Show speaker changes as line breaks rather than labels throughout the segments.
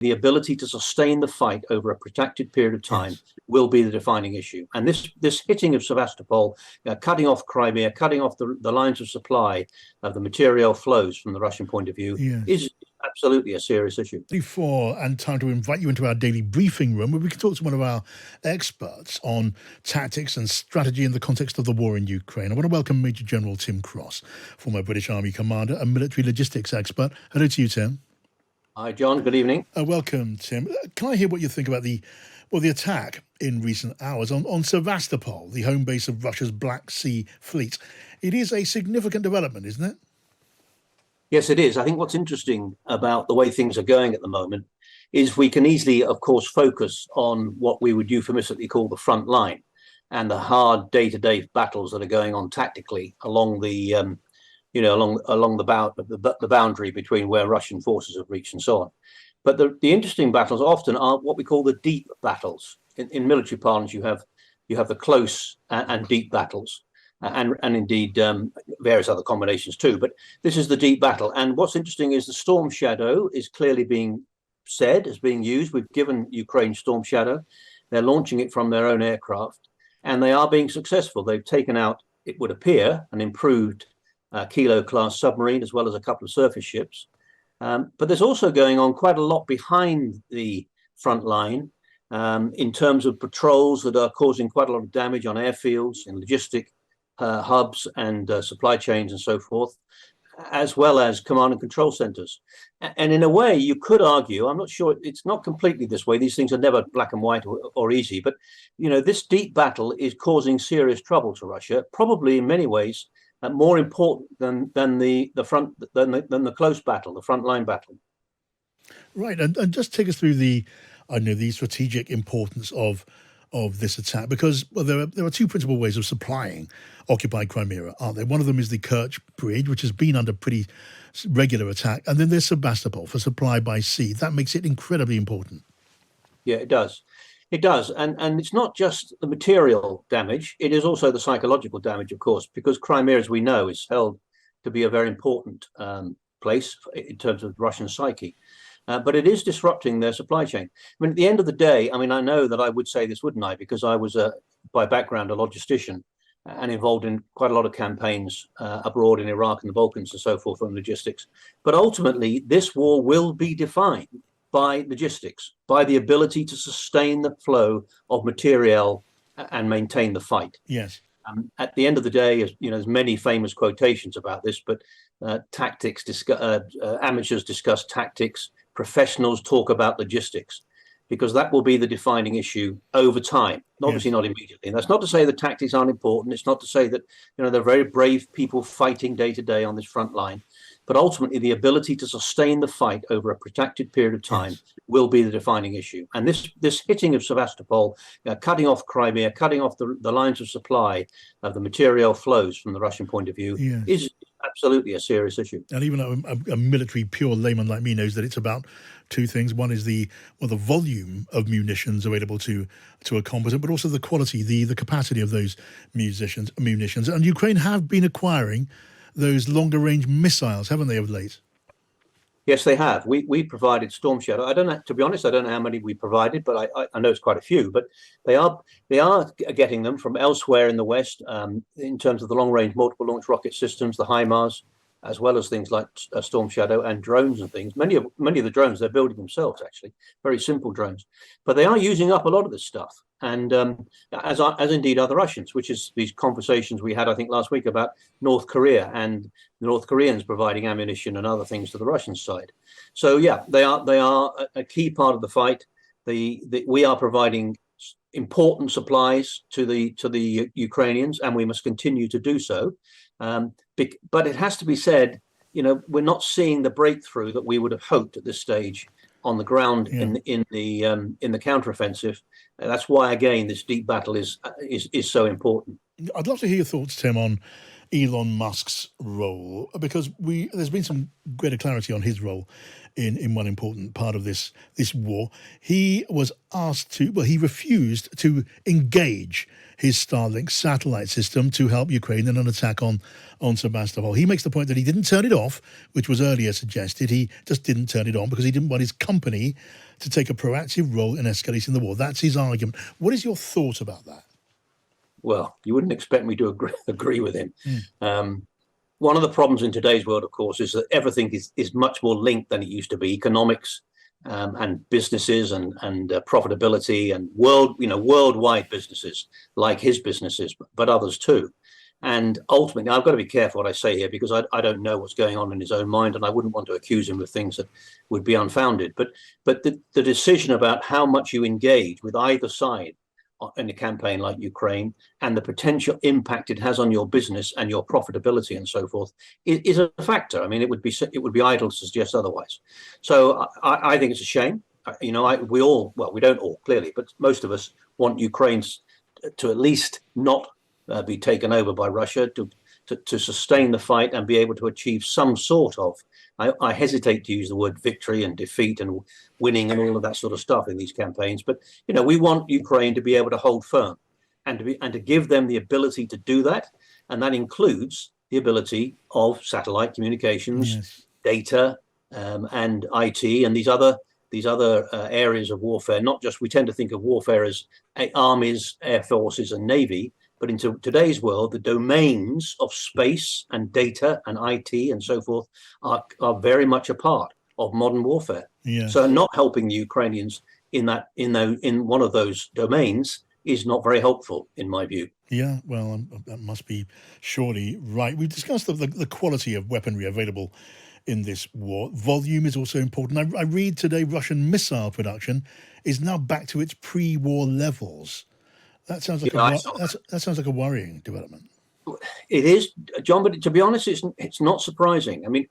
the ability to sustain the fight over a protracted period of time
Yes.
will be the defining issue. And this hitting of Sevastopol, cutting off Crimea, cutting off the lines of supply of the material flows from the Russian point of view,
Yes.
is absolutely a serious issue.
Before and time to invite you into our daily briefing room where we can talk to one of our experts on tactics and strategy in the context of the war in Ukraine. I want to welcome Major General Tim Cross, former British Army commander and military logistics expert. Hello to you, Tim.
Hi, John. Good evening.
Welcome, Tim. Can I hear what you think about the attack in recent hours on Sevastopol, the home base of Russia's Black Sea Fleet? It is a significant development, isn't it?
Yes, it is. I think what's interesting about the way things are going at the moment is we can easily, of course, focus on what we would euphemistically call the front line and the hard day-to-day battles that are going on tactically along the, along the boundary between where Russian forces have reached and so on. But the interesting battles often are what we call the deep battles. In military parlance, you have the close and deep battles. And indeed various other combinations too. But this is the deep battle. And what's interesting is the Storm Shadow is clearly being used. We've given Ukraine Storm Shadow. They're launching it from their own aircraft, and they are being successful. They've taken out, it would appear, an improved Kilo-class submarine, as well as a couple of surface ships. But there's also going on quite a lot behind the front line in terms of patrols that are causing quite a lot of damage on airfields, in logistic hubs and supply chains and so forth, as well as command and control centers. And in a way, you could argue, I'm not sure, it's not completely this way. These things are never black and white or easy, but this deep battle is causing serious trouble to Russia, probably in many ways more important than the close battle, the front line battle.
Right, and just take us through the strategic importance of this attack, because there are two principal ways of supplying occupied Crimea, aren't there? One of them is the Kerch Bridge, which has been under pretty regular attack, and then there's Sevastopol for supply by sea. That makes it incredibly important.
Yeah, it does. It does, and it's not just the material damage; it is also the psychological damage, of course, because Crimea, as we know, is held to be a very important place in terms of Russian psyche. But it is disrupting their supply chain. I mean, at the end of the day, I know that I would say this, wouldn't I? Because I was, by background, a logistician and involved in quite a lot of campaigns abroad in Iraq and the Balkans and so forth on logistics. But ultimately, this war will be defined by logistics, by the ability to sustain the flow of materiel and maintain the fight.
Yes.
At the end of the day, there's many famous quotations about this, but amateurs discuss tactics, professionals talk about logistics, because that will be the defining issue over time. Obviously, not immediately. And that's not to say that tactics aren't important. It's not to say that they're very brave people fighting day to day on this front line. But ultimately, the ability to sustain the fight over a protracted period of time will be the defining issue. And this hitting of Sevastopol, cutting off Crimea, cutting off the lines of supply of the material flows from the Russian point of view, is absolutely a serious issue.
And even a military pure layman like me knows that it's about two things. One is the volume of munitions available to a combatant, but also the quality, the capacity of those munitions. And Ukraine have been acquiring those longer range missiles, haven't they, of late?
Yes, they have. We provided Storm Shadow. I don't know, to be honest, I don't know how many we provided, but I know it's quite a few. But they are getting them from elsewhere in the West in terms of the long range multiple launch rocket systems, the HIMARS, as well as things like Storm Shadow and drones and things. Many of the drones they're building themselves, actually, very simple drones. But they are using up a lot of this stuff, and as indeed are the Russians, which is these conversations we had, I think, last week about North Korea and the North Koreans providing ammunition and other things to the Russian side. So yeah, they are a key part of the fight. We are providing important supplies to the Ukrainians, and we must continue to do so. But it has to be said, we're not seeing the breakthrough that we would have hoped at this stage on the ground in the counteroffensive. That's why, again, this deep battle is so important.
I'd love to hear your thoughts, Tim, on Elon Musk's role, because there's been some greater clarity on his role in one important part of this war. He was asked to, well, he refused to engage his Starlink satellite system to help Ukraine in an attack on Sevastopol. He makes the point that he didn't turn it off, which was earlier suggested. He just didn't turn it on because he didn't want his company to take a proactive role in escalating the war. That's his argument. What is your thought about that?
Well, you wouldn't expect me to agree with him. One of the problems in today's world, of course, is that everything is much more linked than it used to be. Economics and businesses and profitability and worldwide businesses like his businesses, but others too. And ultimately, I've got to be careful what I say here because I don't know what's going on in his own mind, and I wouldn't want to accuse him of things that would be unfounded. But the decision about how much you engage with either side in a campaign like Ukraine and the potential impact it has on your business and your profitability and so forth is a factor. I mean, it would be idle to suggest otherwise. So I think it's a shame. We don't all clearly, but most of us want Ukraine to at least not be taken over by Russia, to sustain the fight and be able to achieve some sort of, I hesitate to use the word victory and defeat and winning and all of that sort of stuff in these campaigns, but we want Ukraine to be able to hold firm and to give them the ability to do that, and that includes the ability of satellite communications, yes, data, and IT and these other areas of warfare. Not just, we tend to think of warfare as armies, air forces, and navy. But in today's world, the domains of space and data and IT and so forth are very much a part of modern warfare. Yes. So not helping the Ukrainians in one of those domains is not very helpful, in my view.
Yeah, well, that must be surely right. We've discussed the quality of weaponry available in this war. Volume is also important. I read today Russian missile production is now back to its pre-war levels. That sounds like that sounds like a worrying development.
It is, John, but to be honest, it's not surprising. I mean,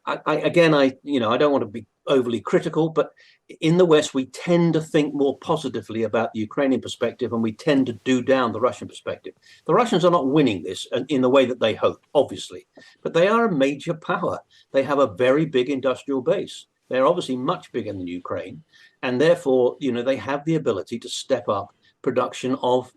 I don't want to be overly critical, but in the West, we tend to think more positively about the Ukrainian perspective, and we tend to do down the Russian perspective. The Russians are not winning this in the way that they hope, obviously, but they are a major power. They have a very big industrial base. They're obviously much bigger than Ukraine, and therefore, they have the ability to step up production of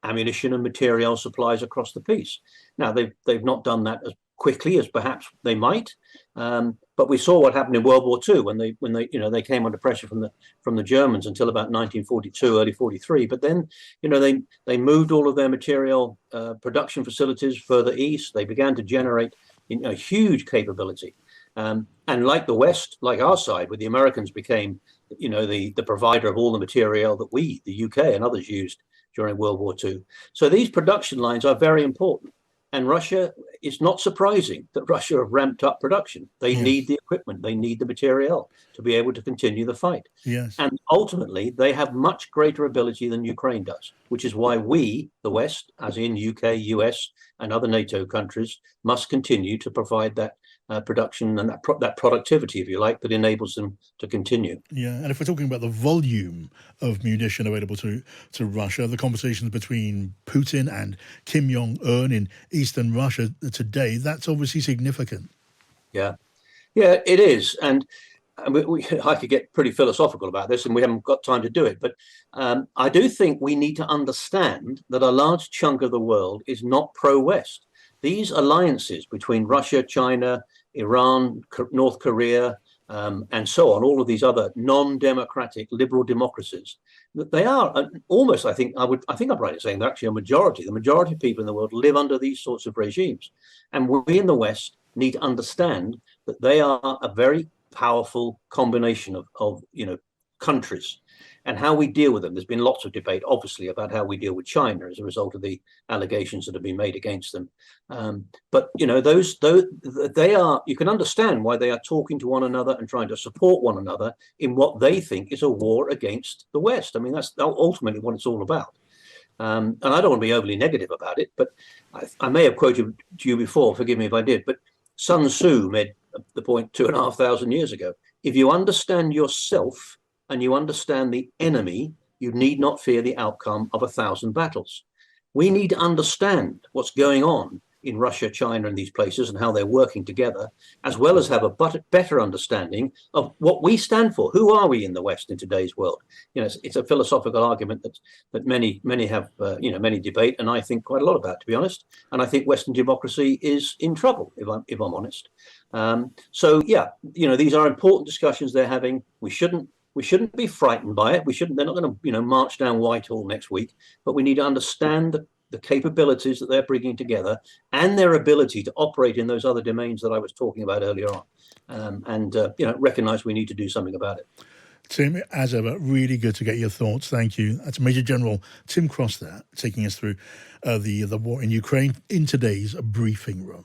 ammunition and material supplies across the piece. Now, they've not done that as quickly as perhaps they might, but we saw what happened in World War II when they came under pressure from the Germans until about 1942, early 43. But then they moved all of their material production facilities further east. They began to generate a huge capability, and like the West, like our side, where the Americans became the provider of all the material that the UK and others used during World War II. So these production lines are very important. And Russia, it's not surprising that Russia have ramped up production. They need the equipment, they need the material to be able to continue the fight.
Yes.
And ultimately, they have much greater ability than Ukraine does, which is why we, the West, as in UK, US, and other NATO countries, must continue to provide that production and that productivity, if you like, that enables them to continue.
Yeah, and if we're talking about the volume of munition available to Russia, the conversations between Putin and Kim Jong-un in eastern Russia today, that's obviously significant.
Yeah, it is. And I could get pretty philosophical about this, and we haven't got time to do it. But I do think we need to understand that a large chunk of the world is not pro-West. These alliances between Russia, China, Iran, North Korea, and so on, all of these other non-democratic liberal democracies, that they are almost, I think I'm right in saying they're actually a majority. The majority of people in the world live under these sorts of regimes. And we in the West need to understand that they are a very powerful combination of countries, and how we deal with them. There's been lots of debate, obviously, about how we deal with China as a result of the allegations that have been made against them. But they are. You can understand why they are talking to one another and trying to support one another in what they think is a war against the West. I mean, that's ultimately what it's all about. And I don't want to be overly negative about it, but I may have quoted to you before. Forgive me if I did. But Sun Tzu made the point 2,500 years ago. If you understand yourself and you understand the enemy, you need not fear the outcome of 1,000 battles. We need to understand what's going on in Russia, China, and these places, and how they're working together, as well as have a better understanding of what we stand for. Who are we in the West in today's world? It's a philosophical argument that many have, many debate, and I think quite a lot about, to be honest. And I think Western democracy is in trouble, if I'm honest. These are important discussions they're having. We shouldn't be frightened by it. They're not going to, march down Whitehall next week, but we need to understand the capabilities that they're bringing together and their ability to operate in those other domains that I was talking about earlier on, recognize we need to do something about it.
Tim, as ever, really good to get your thoughts. Thank you. That's Major General Tim Cross there, taking us through the war in Ukraine in today's briefing room.